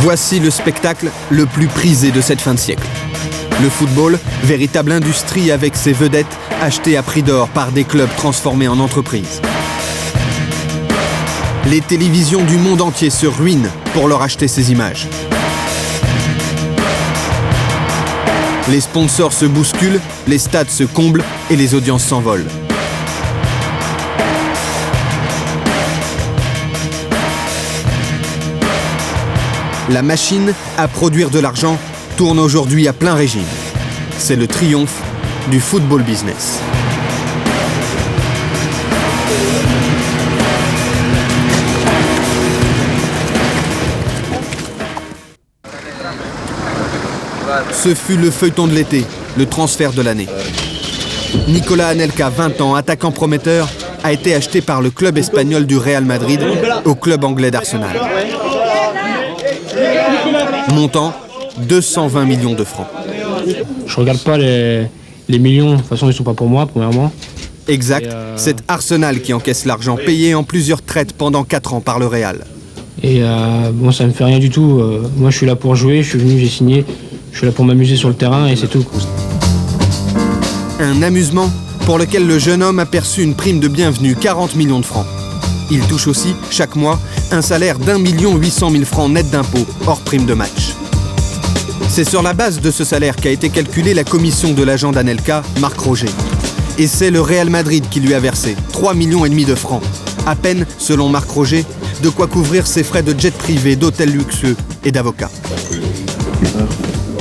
Voici le spectacle le plus prisé de cette fin de siècle. Le football, véritable industrie avec ses vedettes achetées à prix d'or par des clubs transformés en entreprises. Les télévisions du monde entier se ruinent pour leur acheter ces images. Les sponsors se bousculent, les stades se comblent et les audiences s'envolent. La machine à produire de l'argent tourne aujourd'hui à plein régime. C'est le triomphe du football business. Ce fut le feuilleton de l'été, le transfert de l'année. Nicolas Anelka, 20 ans, attaquant prometteur, a été acheté par le club espagnol du Real Madrid au club anglais d'Arsenal. Montant, 220 millions de francs. Je regarde pas les millions, de toute façon ils sont pas pour moi, premièrement. Exact, c'est Arsenal qui encaisse l'argent payé en plusieurs traites pendant 4 ans par le Real. Et bon, ça me fait rien du tout. Moi je suis là pour jouer, je suis venu, j'ai signé, je suis là pour m'amuser sur le terrain et c'est tout. Un amusement pour lequel le jeune homme a perçu une prime de bienvenue, 40 millions de francs. Il touche aussi, chaque mois, un salaire d'1 800 000 francs net d'impôts, hors prime de match. C'est sur la base de ce salaire qu'a été calculée la commission de l'agent d'Anelka, Marc Roger. Et c'est le Real Madrid qui lui a versé 3,5 millions de francs. À peine, selon Marc Roger, de quoi couvrir ses frais de jet privé, d'hôtels luxueux et d'avocats.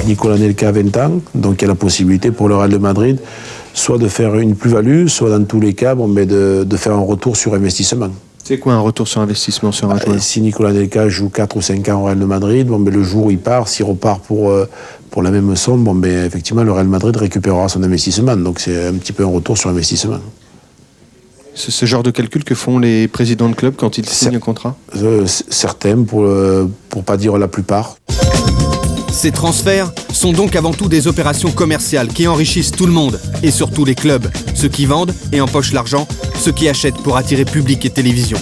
Nicolas Anelka a 20 ans, donc il y a la possibilité pour le Real de Madrid soit de faire une plus-value, soit dans tous les cas de faire un retour sur investissement. C'est quoi un retour sur investissement sur un joueur ? Si Nicolas Anelka joue 4 ou 5 ans au Real de Madrid, le jour où il part, s'il repart pour la même somme, effectivement, le Real Madrid récupérera son investissement. Donc c'est un petit peu un retour sur investissement. C'est ce genre de calcul que font les présidents de club quand ils signent un contrat ? Certains, pour pas dire la plupart. Ces transferts sont donc avant tout des opérations commerciales qui enrichissent tout le monde, et surtout les clubs, ceux qui vendent et empochent l'argent, ceux qui achètent pour attirer public et télévision.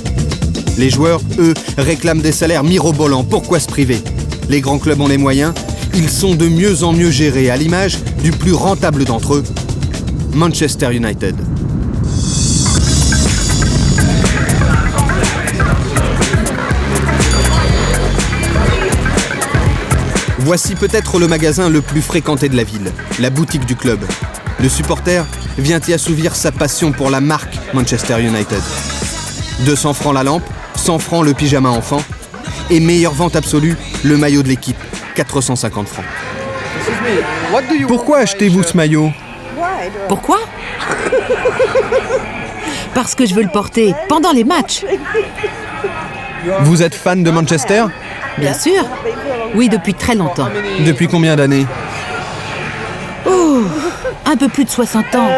Les joueurs, eux, réclament des salaires mirobolants, pourquoi se priver ? Les grands clubs ont les moyens, ils sont de mieux en mieux gérés, à l'image du plus rentable d'entre eux, Manchester United. Voici peut-être le magasin le plus fréquenté de la ville, la boutique du club. Le supporter vient y assouvir sa passion pour la marque Manchester United. 200 francs la lampe, 100 francs le pyjama enfant, et meilleure vente absolue, le maillot de l'équipe, 450 francs. Pourquoi achetez-vous ce maillot ? Pourquoi ? Parce que je veux le porter pendant les matchs. Vous êtes fan de Manchester ? Bien sûr. Oui, depuis très longtemps. Depuis combien d'années ? Oh, un peu plus de 60 ans.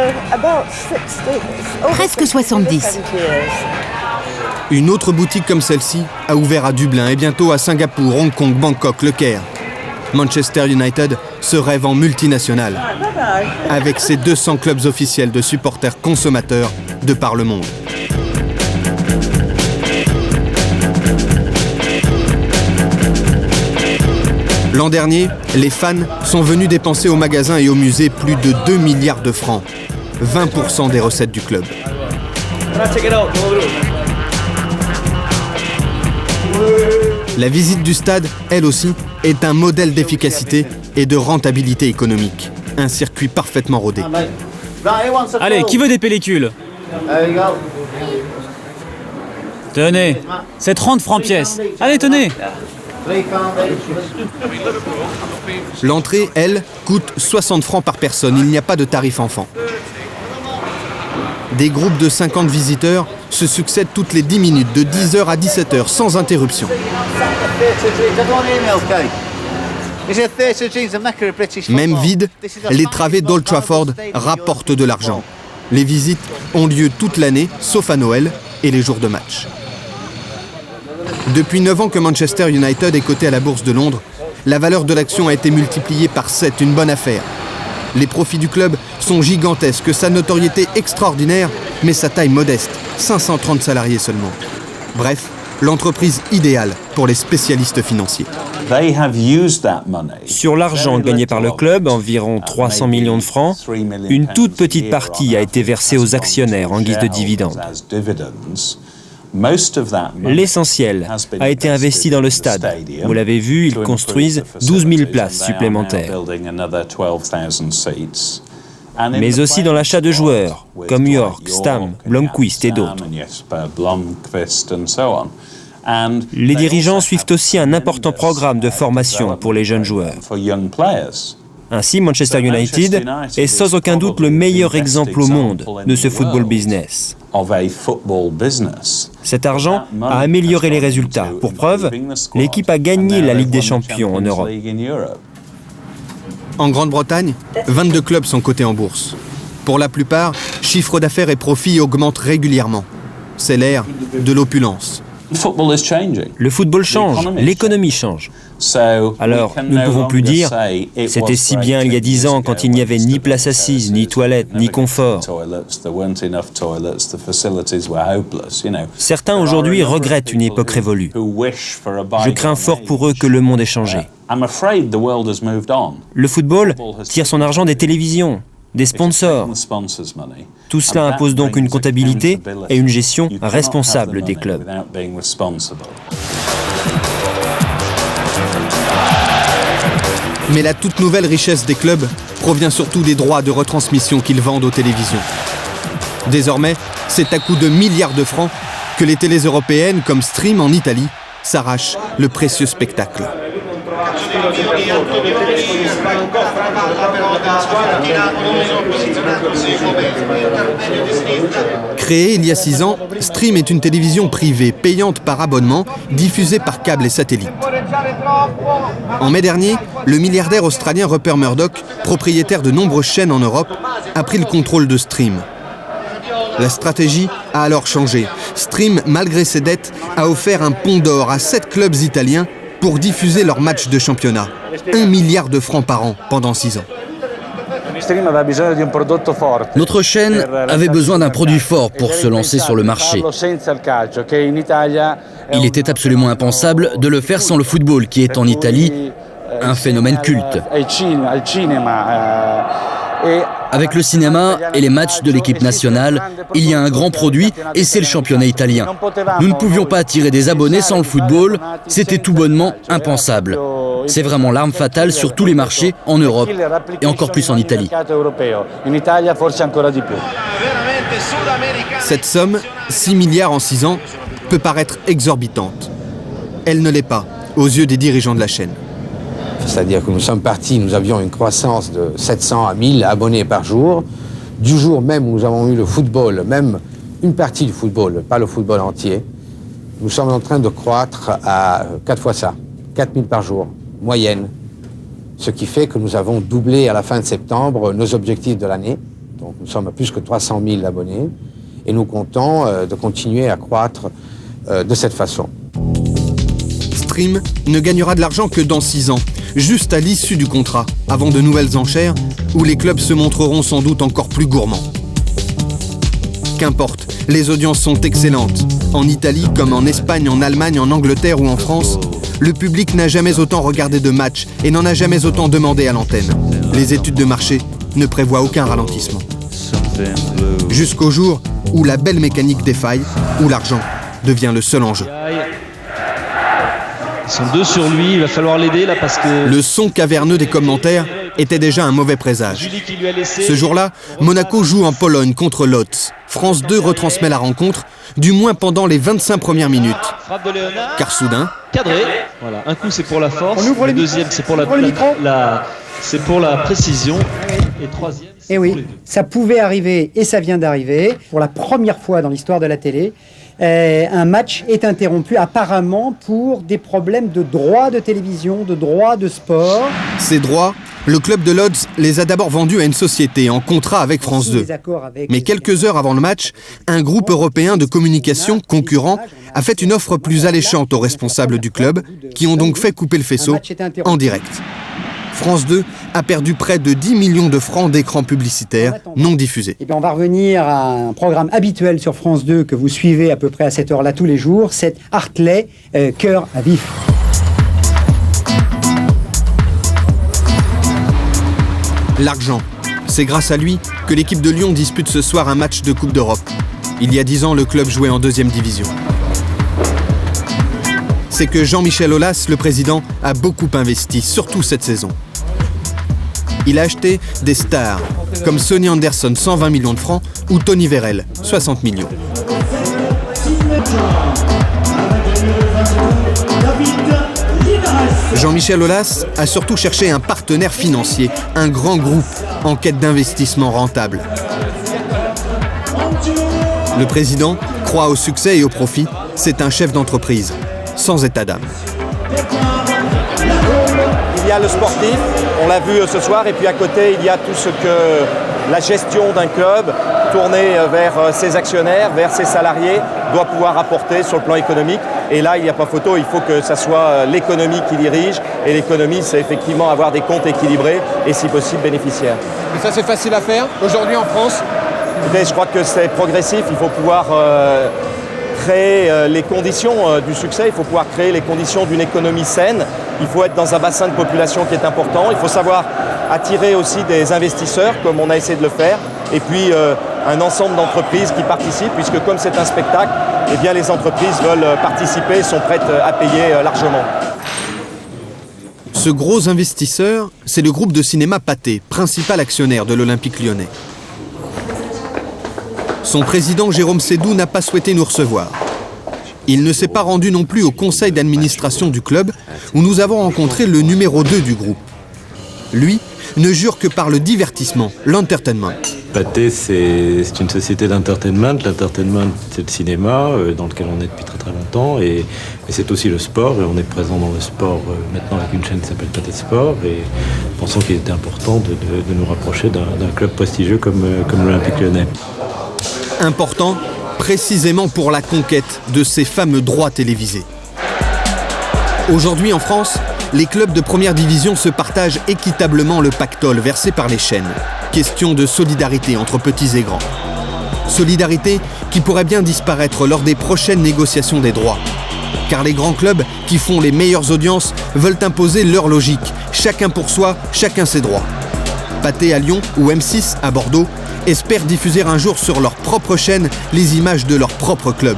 Presque 70. Une autre boutique comme celle-ci a ouvert à Dublin et bientôt à Singapour, Hong Kong, Bangkok, Le Caire. Manchester United se rêve en multinational, avec ses 200 clubs officiels de supporters consommateurs de par le monde. L'an dernier, les fans sont venus dépenser au magasin et au musée plus de 2 milliards de francs, 20% des recettes du club. La visite du stade, elle aussi, est un modèle d'efficacité et de rentabilité économique. Un circuit parfaitement rodé. Allez, qui veut des pellicules ? Tenez, c'est 30 francs pièce. Allez, tenez. L'entrée, elle, coûte 60 francs par personne. Il n'y a pas de tarif enfant. Des groupes de 50 visiteurs se succèdent toutes les 10 minutes, de 10h à 17h, sans interruption. Même vide, les travées d'Old Trafford rapportent de l'argent. Les visites ont lieu toute l'année, sauf à Noël et les jours de match. Depuis 9 ans que Manchester United est coté à la Bourse de Londres, la valeur de l'action a été multipliée par 7, une bonne affaire. Les profits du club sont gigantesques, sa notoriété extraordinaire, mais sa taille modeste, 530 salariés seulement. Bref, l'entreprise idéale pour les spécialistes financiers. Sur l'argent gagné par le club, environ 300 millions de francs, une toute petite partie a été versée aux actionnaires en guise de dividendes. L'essentiel a été investi dans le stade. Vous l'avez vu, ils construisent 12 000 places supplémentaires. Mais aussi dans l'achat de joueurs, comme York, Stam, Blomqvist et d'autres. Les dirigeants suivent aussi un important programme de formation pour les jeunes joueurs. Ainsi, Manchester United est sans aucun doute le meilleur exemple au monde de ce football business. Cet argent a amélioré les résultats. Pour preuve, l'équipe a gagné la Ligue des Champions en Europe. En Grande-Bretagne, 22 clubs sont cotés en bourse. Pour la plupart, chiffre d'affaires et profits augmentent régulièrement. C'est l'ère de l'opulence. Le football change, l'économie change. Alors, nous ne pouvons plus dire « c'était si bien il y a 10 ans quand il n'y avait ni place assise, ni toilette, ni confort ». Certains aujourd'hui regrettent une époque révolue. Je crains fort pour eux que le monde ait changé. Le football tire son argent des télévisions, des sponsors. Tout cela impose donc une comptabilité et une gestion responsable des clubs. Mais la toute nouvelle richesse des clubs provient surtout des droits de retransmission qu'ils vendent aux télévisions. Désormais, c'est à coups de milliards de francs que les télés européennes, comme Stream en Italie, s'arrachent le précieux spectacle. Créée il y a 6 ans, Stream est une télévision privée payante par abonnement, diffusée par câble et satellite. En mai dernier, le milliardaire australien Rupert Murdoch, propriétaire de nombreuses chaînes en Europe, a pris le contrôle de Stream. La stratégie a alors changé. Stream, malgré ses dettes, a offert un pont d'or à 7 clubs italiens pour diffuser leurs matchs de championnat. 1 milliard de francs par an pendant 6 ans. Notre chaîne avait besoin d'un produit fort pour se lancer sur le marché. Il était absolument impensable de le faire sans le football, qui est en Italie un phénomène culte. Avec le cinéma et les matchs de l'équipe nationale, il y a un grand produit et c'est le championnat italien. Nous ne pouvions pas attirer des abonnés sans le football, c'était tout bonnement impensable. C'est vraiment l'arme fatale sur tous les marchés en Europe et encore plus en Italie. Cette somme, 6 milliards en 6 ans, peut paraître exorbitante. Elle ne l'est pas aux yeux des dirigeants de la chaîne. C'est-à-dire que nous sommes partis, nous avions une croissance de 700 à 1000 abonnés par jour. Du jour même où nous avons eu le football, même une partie du football, pas le football entier, nous sommes en train de croître à 4 fois ça, 4000 par jour, moyenne. Ce qui fait que nous avons doublé à la fin de septembre nos objectifs de l'année. Donc nous sommes à plus que 300 000 abonnés et nous comptons de continuer à croître de cette façon. Stream ne gagnera de l'argent que dans 6 ans, juste à l'issue du contrat, avant de nouvelles enchères, où les clubs se montreront sans doute encore plus gourmands. Qu'importe, les audiences sont excellentes. En Italie, comme en Espagne, en Allemagne, en Angleterre ou en France, le public n'a jamais autant regardé de matchs et n'en a jamais autant demandé à l'antenne. Les études de marché ne prévoient aucun ralentissement. Jusqu'au jour où la belle mécanique défaille, où l'argent devient le seul enjeu. Ils sont 2 sur lui, il va falloir l'aider là parce que... Le son caverneux des commentaires était déjà un mauvais présage. Ce jour-là, Monaco joue en Pologne contre Łódź. France 2 retransmet la rencontre, du moins pendant les 25 premières minutes. Car soudain... Cadré, voilà. Un coup c'est pour la force, le deuxième c'est pour c'est pour la précision, et troisième c'est et pour oui, les deux. Ça pouvait arriver et ça vient d'arriver. Pour la première fois dans l'histoire de la télé, un match est interrompu apparemment pour des problèmes de droits de télévision, de droits de sport. Ces droits, le club de Łódź les a d'abord vendus à une société en contrat avec France 2. Mais quelques heures avant le match, un groupe européen de communication concurrent a fait une offre plus alléchante aux responsables du club, qui ont donc fait couper le faisceau en direct. France 2 a perdu près de 10 millions de francs d'écrans publicitaires non diffusés. Et bien on va revenir à un programme habituel sur France 2 que vous suivez à peu près à cette heure-là tous les jours, c'est Hartley, Cœur à vif. L'argent. C'est grâce à lui que l'équipe de Lyon dispute ce soir un match de Coupe d'Europe. Il y a 10 ans, le club jouait en 2e division. C'est que Jean-Michel Aulas, le président, a beaucoup investi, surtout cette saison. Il a acheté des stars, comme Sonny Anderson, 120 millions de francs, ou Tony Vérel, 60 millions. Jean-Michel Aulas a surtout cherché un partenaire financier, un grand groupe en quête d'investissement rentable. Le président croit au succès et au profit. C'est un chef d'entreprise, sans état d'âme. Il y a le sportif, on l'a vu ce soir, et puis à côté, il y a tout ce que la gestion d'un club tourné vers ses actionnaires, vers ses salariés, doit pouvoir apporter sur le plan économique. Et là, il n'y a pas photo, il faut que ça soit l'économie qui dirige. Et l'économie, c'est effectivement avoir des comptes équilibrés et si possible bénéficiaires. Et ça, c'est facile à faire aujourd'hui en France? Écoutez, je crois que c'est progressif, il faut pouvoir créer les conditions du succès, il faut pouvoir créer les conditions d'une économie saine, il faut être dans un bassin de population qui est important, il faut savoir attirer aussi des investisseurs comme on a essayé de le faire, et puis un ensemble d'entreprises qui participent, puisque comme c'est un spectacle, eh bien les entreprises veulent participer, sont prêtes à payer largement. Ce gros investisseur, c'est le groupe de cinéma Pathé, principal actionnaire de l'Olympique lyonnais. Son président Jérôme Sédou n'a pas souhaité nous recevoir. Il ne s'est pas rendu non plus au conseil d'administration du club, où nous avons rencontré le numéro 2 du groupe. Lui ne jure que par le divertissement, l'entertainment. Pathé, c'est une société d'entertainment. L'entertainment, c'est le cinéma, dans lequel on est depuis très très longtemps, et c'est aussi le sport, et on est présent dans le sport maintenant avec une chaîne qui s'appelle Pathé Sport, et pensons qu'il était important de nous rapprocher d'un club prestigieux comme l'Olympique lyonnais. Important, précisément pour la conquête de ces fameux droits télévisés. Aujourd'hui en France, les clubs de première division se partagent équitablement le pactole versé par les chaînes. Question de solidarité entre petits et grands. Solidarité qui pourrait bien disparaître lors des prochaines négociations des droits. Car les grands clubs qui font les meilleures audiences veulent imposer leur logique. Chacun pour soi, chacun ses droits. Pathé à Lyon ou M6 à Bordeaux espèrent diffuser un jour sur leur propre chaîne les images de leur propre club.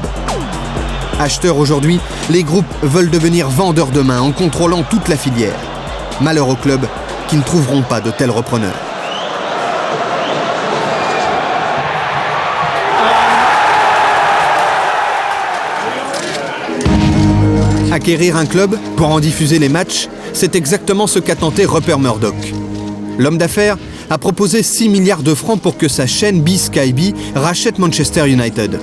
Acheteurs aujourd'hui, les groupes veulent devenir vendeurs demain en contrôlant toute la filière. Malheur aux clubs qui ne trouveront pas de tels repreneurs. Acquérir un club pour en diffuser les matchs, c'est exactement ce qu'a tenté Rupert Murdoch. L'homme d'affaires a proposé 6 milliards de francs pour que sa chaîne BSkyB rachète Manchester United.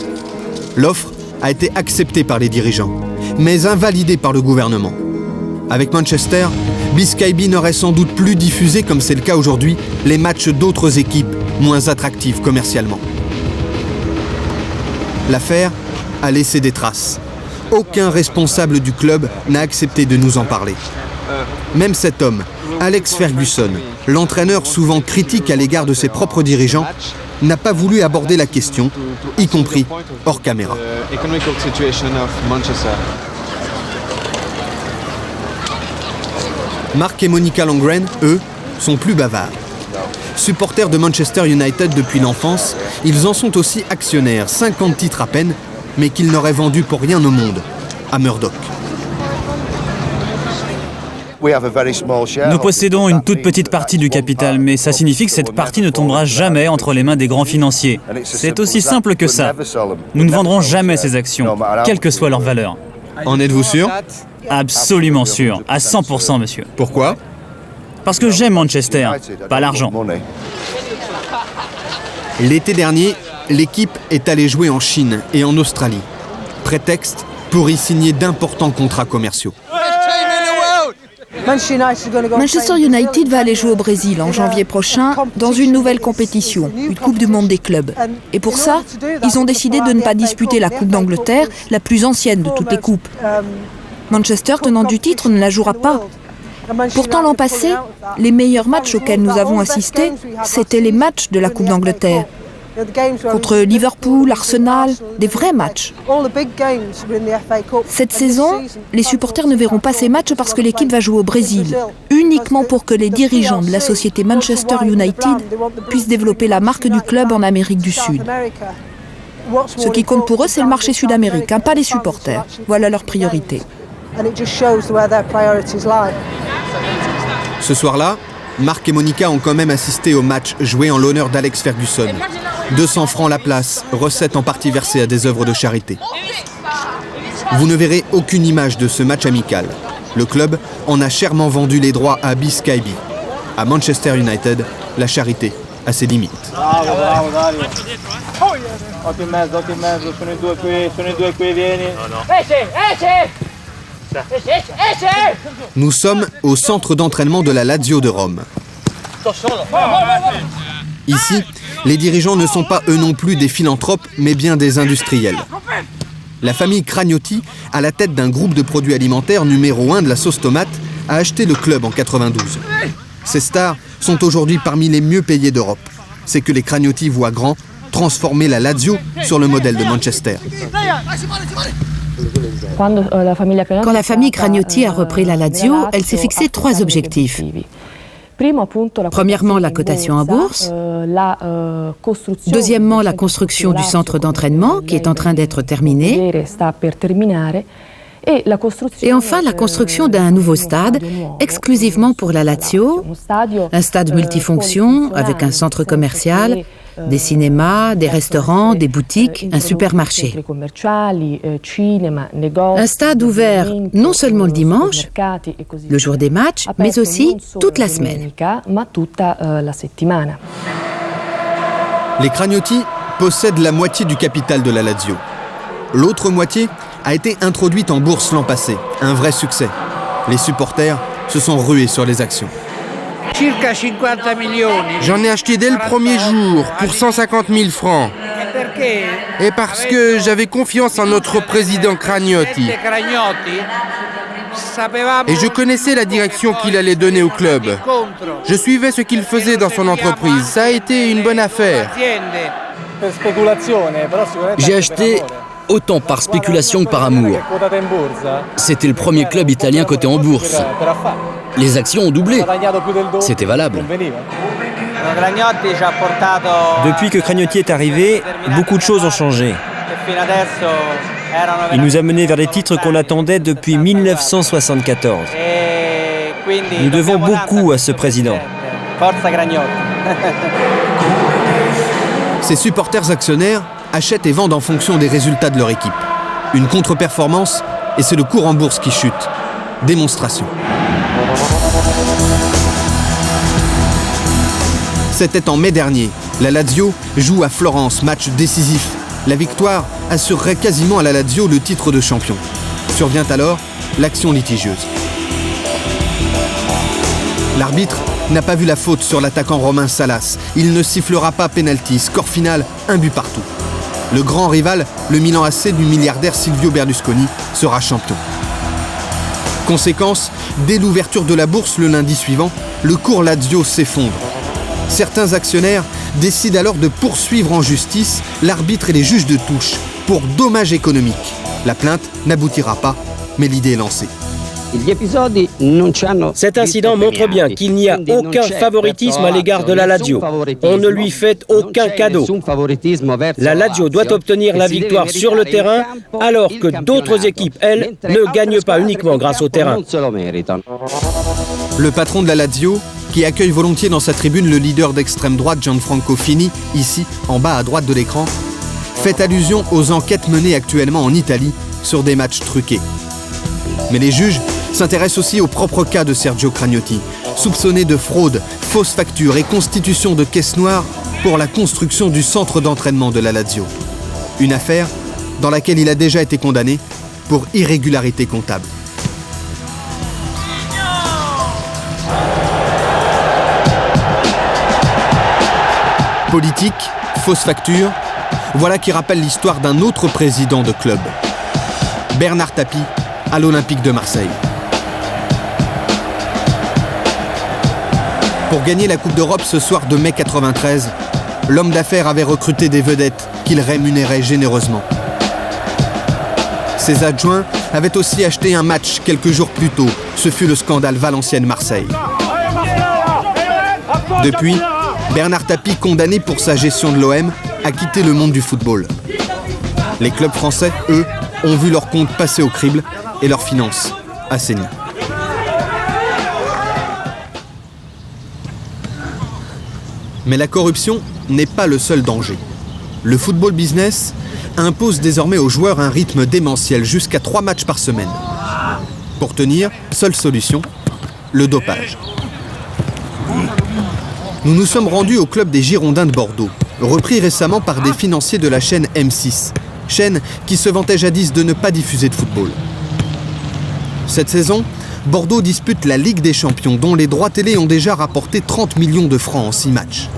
L'offre a été acceptée par les dirigeants, mais invalidée par le gouvernement. Avec Manchester, BSkyB n'aurait sans doute plus diffusé, comme c'est le cas aujourd'hui, les matchs d'autres équipes moins attractives commercialement. L'affaire a laissé des traces. Aucun responsable du club n'a accepté de nous en parler. Même cet homme, Alex Ferguson, l'entraîneur souvent critique à l'égard de ses propres dirigeants, n'a pas voulu aborder la question, y compris hors caméra. Mark et Monica Langren, eux, sont plus bavards. Supporters de Manchester United depuis l'enfance, ils en sont aussi actionnaires, 50 titres à peine, mais qu'ils n'auraient vendu pour rien au monde, à Murdoch. Nous possédons une toute petite partie du capital, mais ça signifie que cette partie ne tombera jamais entre les mains des grands financiers. C'est aussi simple que ça. Nous ne vendrons jamais ces actions, quelle que soit leur valeur. En êtes-vous sûr ? Absolument sûr, à 100%, monsieur. Pourquoi ? Parce que j'aime Manchester, pas l'argent. L'été dernier, l'équipe est allée jouer en Chine et en Australie. Prétexte pour y signer d'importants contrats commerciaux. Manchester United va aller jouer au Brésil en janvier prochain dans une nouvelle compétition, une Coupe du Monde des clubs. Et pour ça, ils ont décidé de ne pas disputer la Coupe d'Angleterre, la plus ancienne de toutes les coupes. Manchester, tenant du titre, ne la jouera pas. Pourtant, l'an passé, les meilleurs matchs auxquels nous avons assisté, c'étaient les matchs de la Coupe d'Angleterre. Contre Liverpool, Arsenal, des vrais matchs. Cette saison, les supporters ne verront pas ces matchs parce que l'équipe va jouer au Brésil, uniquement pour que les dirigeants de la société Manchester United puissent développer la marque du club en Amérique du Sud. Ce qui compte pour eux, c'est le marché sud-américain, pas les supporters. Voilà leur priorité. Ce soir-là, Marc et Monica ont quand même assisté au match joué en l'honneur d'Alex Ferguson. 200 francs la place, recette en partie versée à des œuvres de charité. Vous ne verrez aucune image de ce match amical. Le club en a chèrement vendu les droits à Biscaybi. À Manchester United, la charité a ses limites. Nous sommes au centre d'entraînement de la Lazio de Rome. Ici, les dirigeants ne sont pas eux non plus des philanthropes, mais bien des industriels. La famille Cragnotti, à la tête d'un groupe de produits alimentaires numéro 1 de la sauce tomate, a acheté le club en 92. Ces stars sont aujourd'hui parmi les mieux payés d'Europe. C'est que les Cragnotti voient grand, transformer la Lazio sur le modèle de Manchester. Quand la famille Cragnotti a repris la Lazio, elle s'est fixé 3 objectifs. Premièrement, la cotation en bourse. Deuxièmement, la construction du centre d'entraînement qui est en train d'être terminé. Et enfin, la construction d'un nouveau stade exclusivement pour la Lazio, un stade multifonction avec un centre commercial, des cinémas, des restaurants, des boutiques, un supermarché. Un stade ouvert non seulement le dimanche, le jour des matchs, mais aussi toute la semaine. Les Cragnotti possèdent la moitié du capital de la Lazio. L'autre moitié a été introduite en bourse l'an passé. Un vrai succès. Les supporters se sont rués sur les actions. J'en ai acheté dès le premier jour pour 150 000 francs. Et parce que j'avais confiance en notre président Cragnotti. Et je connaissais la direction qu'il allait donner au club. Je suivais ce qu'il faisait dans son entreprise. Ça a été une bonne affaire. J'ai acheté autant par spéculation que par amour. C'était le premier club italien coté en bourse. Les actions ont doublé. C'était valable. Depuis que Cragnotti est arrivé, beaucoup de choses ont changé. Il nous a menés vers des titres qu'on attendait depuis 1974. Nous devons beaucoup à ce président. Ces supporters actionnaires achètent et vendent en fonction des résultats de leur équipe. Une contre-performance et c'est le cours en bourse qui chute. Démonstration. C'était en mai dernier. La Lazio joue à Florence, match décisif. La victoire assurerait quasiment à la Lazio le titre de champion. Survient alors l'action litigieuse. L'arbitre n'a pas vu la faute sur l'attaquant romain Salas. Il ne sifflera pas pénalty. Score final, 1 but partout. Le grand rival, le Milan AC du milliardaire Silvio Berlusconi, sera champion. Conséquence, dès l'ouverture de la bourse le lundi suivant, le cours Lazio s'effondre. Certains actionnaires décident alors de poursuivre en justice l'arbitre et les juges de touche pour dommages économiques. La plainte n'aboutira pas, mais l'idée est lancée. Cet incident montre bien qu'il n'y a aucun favoritisme à l'égard de la Lazio. On ne lui fait aucun cadeau. La Lazio doit obtenir la victoire sur le terrain, alors que d'autres équipes, elles, ne gagnent pas uniquement grâce au terrain. Le patron de la Lazio, qui accueille volontiers dans sa tribune le leader d'extrême droite Gianfranco Fini, ici, en bas à droite de l'écran, fait allusion aux enquêtes menées actuellement en Italie sur des matchs truqués. Mais les juges s'intéressent aussi au propre cas de Sergio Cragnotti, soupçonné de fraude, fausses factures et constitution de caisses noires pour la construction du centre d'entraînement de la Lazio. Une affaire dans laquelle il a déjà été condamné pour irrégularité comptable. Politique, fausses factures, voilà qui rappelle l'histoire d'un autre président de club, Bernard Tapie, à l'Olympique de Marseille. Pour gagner la Coupe d'Europe ce soir de mai 93, l'homme d'affaires avait recruté des vedettes qu'il rémunérait généreusement. Ses adjoints avaient aussi acheté un match quelques jours plus tôt. Ce fut le scandale Valenciennes-Marseille. Depuis, Bernard Tapie, condamné pour sa gestion de l'OM, a quitté le monde du football. Les clubs français, eux, ont vu leurs comptes passer au crible et leurs finances assainies. Mais la corruption n'est pas le seul danger. Le football business impose désormais aux joueurs un rythme démentiel, jusqu'à 3 matchs par semaine. Pour tenir, seule solution, le dopage. Nous nous sommes rendus au club des Girondins de Bordeaux, repris récemment par des financiers de la chaîne M6, chaîne qui se vantait jadis de ne pas diffuser de football. Cette saison, Bordeaux dispute la Ligue des Champions, dont les droits télé ont déjà rapporté 30 millions de francs en 6 matchs.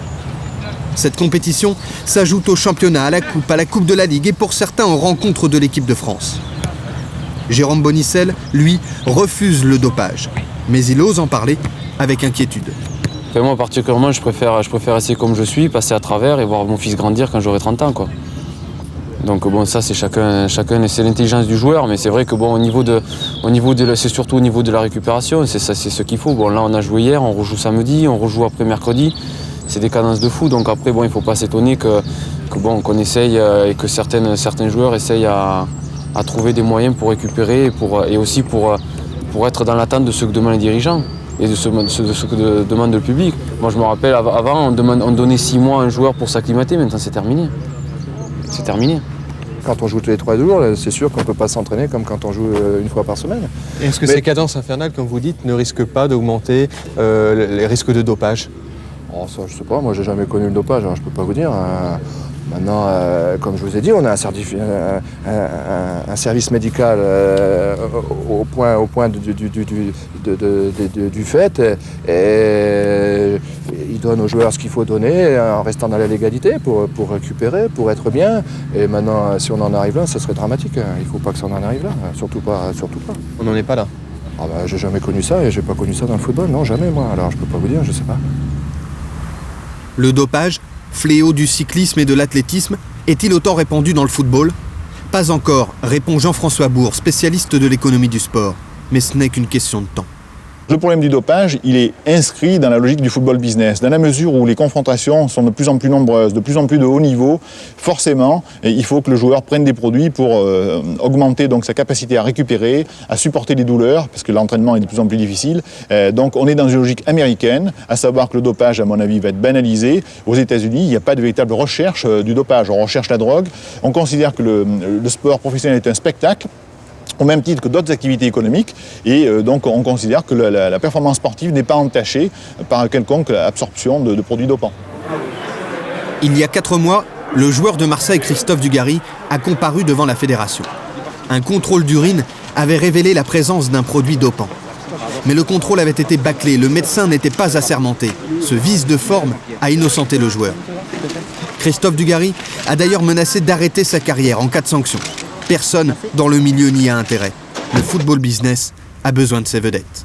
Cette compétition s'ajoute au championnat, à la Coupe de la Ligue et pour certains aux rencontres de l'équipe de France. Jérôme Bonicel, lui, refuse le dopage, mais il ose en parler avec inquiétude. Et moi particulièrement, je préfère rester comme je suis, passer à travers et voir mon fils grandir quand j'aurai 30 ans, quoi. Donc bon, ça c'est chacun c'est l'intelligence du joueur, mais c'est vrai que bon, c'est surtout au niveau de la récupération, c'est ce qu'il faut. Bon, là on a joué hier, on rejoue samedi, on rejoue après mercredi. C'est des cadences de fou, donc après bon, il ne faut pas s'étonner qu'on essaye et que certains joueurs essayent à trouver des moyens pour récupérer et aussi pour être dans l'attente de ce que demandent les dirigeants et de ce que demande le public. Moi je me rappelle, avant on donnait 6 mois à un joueur pour s'acclimater, maintenant c'est terminé. C'est terminé. Quand on joue tous les 3 jours, c'est sûr qu'on ne peut pas s'entraîner comme quand on joue une fois par semaine. Est-ce que ces cadences infernales, comme vous dites, ne risquent pas d'augmenter les risques de dopage ? Oh, ça, je sais pas, moi j'ai jamais connu le dopage, alors je peux pas vous dire. Maintenant, comme je vous ai dit, on a un service médical au point du fait, et il donne aux joueurs ce qu'il faut donner en restant dans la légalité pour récupérer, pour être bien. Et maintenant, si on en arrive là, ça serait dramatique. Il faut pas que ça en arrive là, surtout pas. On n'en est pas là. Ah bah, j'ai jamais connu ça et j'ai pas connu ça dans le football, non, jamais moi. Alors je peux pas vous dire, je sais pas. Le dopage, fléau du cyclisme et de l'athlétisme, est-il autant répandu dans le football ? Pas encore, répond Jean-François Bourg, spécialiste de l'économie du sport. Mais ce n'est qu'une question de temps. Le problème du dopage, il est inscrit dans la logique du football business. Dans la mesure où les confrontations sont de plus en plus nombreuses, de plus en plus de haut niveau, forcément, il faut que le joueur prenne des produits pour augmenter donc sa capacité à récupérer, à supporter les douleurs, parce que l'entraînement est de plus en plus difficile. Donc on est dans une logique américaine, à savoir que le dopage, à mon avis, va être banalisé. Aux États-Unis, il n'y a pas de véritable recherche du dopage. On recherche la drogue. On considère que le sport professionnel est un spectacle, au même titre que d'autres activités économiques, et donc on considère que la performance sportive n'est pas entachée par quelconque absorption de produits dopants. Il y a 4 mois, le joueur de Marseille Christophe Dugarry a comparu devant la fédération. Un contrôle d'urine avait révélé la présence d'un produit dopant. Mais le contrôle avait été bâclé, le médecin n'était pas assermenté. Ce vice de forme a innocenté le joueur. Christophe Dugarry a d'ailleurs menacé d'arrêter sa carrière en cas de sanction. Personne dans le milieu n'y a intérêt. Le football business a besoin de ses vedettes.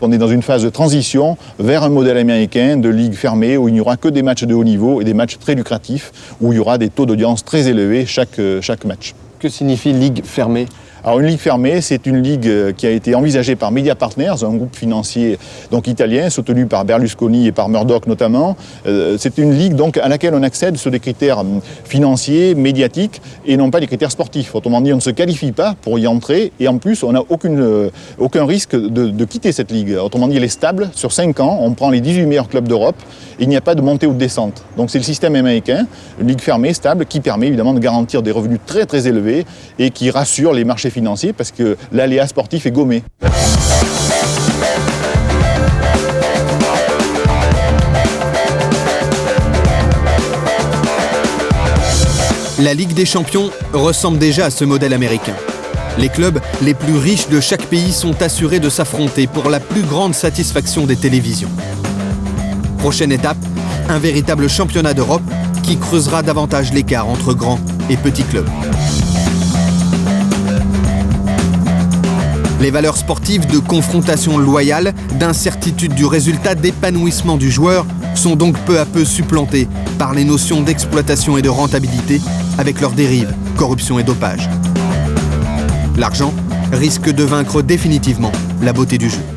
On est dans une phase de transition vers un modèle américain de ligue fermée où il n'y aura que des matchs de haut niveau et des matchs très lucratifs où il y aura des taux d'audience très élevés chaque match. Que signifie ligue fermée ? Alors une ligue fermée, c'est une ligue qui a été envisagée par Media Partners, un groupe financier donc italien, soutenu par Berlusconi et par Murdoch notamment. C'est une ligue donc à laquelle on accède sur des critères financiers, médiatiques et non pas des critères sportifs. Autrement dit, on ne se qualifie pas pour y entrer et en plus, on n'a aucun risque de quitter cette ligue. Autrement dit, elle est stable sur 5 ans, on prend les 18 meilleurs clubs d'Europe et il n'y a pas de montée ou de descente. Donc c'est le système américain, une ligue fermée, stable, qui permet évidemment de garantir des revenus très très élevés et qui rassure les marchés financiers parce que l'aléa sportif est gommé. La Ligue des Champions ressemble déjà à ce modèle américain. Les clubs les plus riches de chaque pays sont assurés de s'affronter pour la plus grande satisfaction des télévisions. Prochaine étape, un véritable championnat d'Europe qui creusera davantage l'écart entre grands et petits clubs. Les valeurs sportives de confrontation loyale, d'incertitude du résultat, d'épanouissement du joueur sont donc peu à peu supplantés par les notions d'exploitation et de rentabilité avec leurs dérives, corruption et dopage. L'argent risque de vaincre définitivement la beauté du jeu.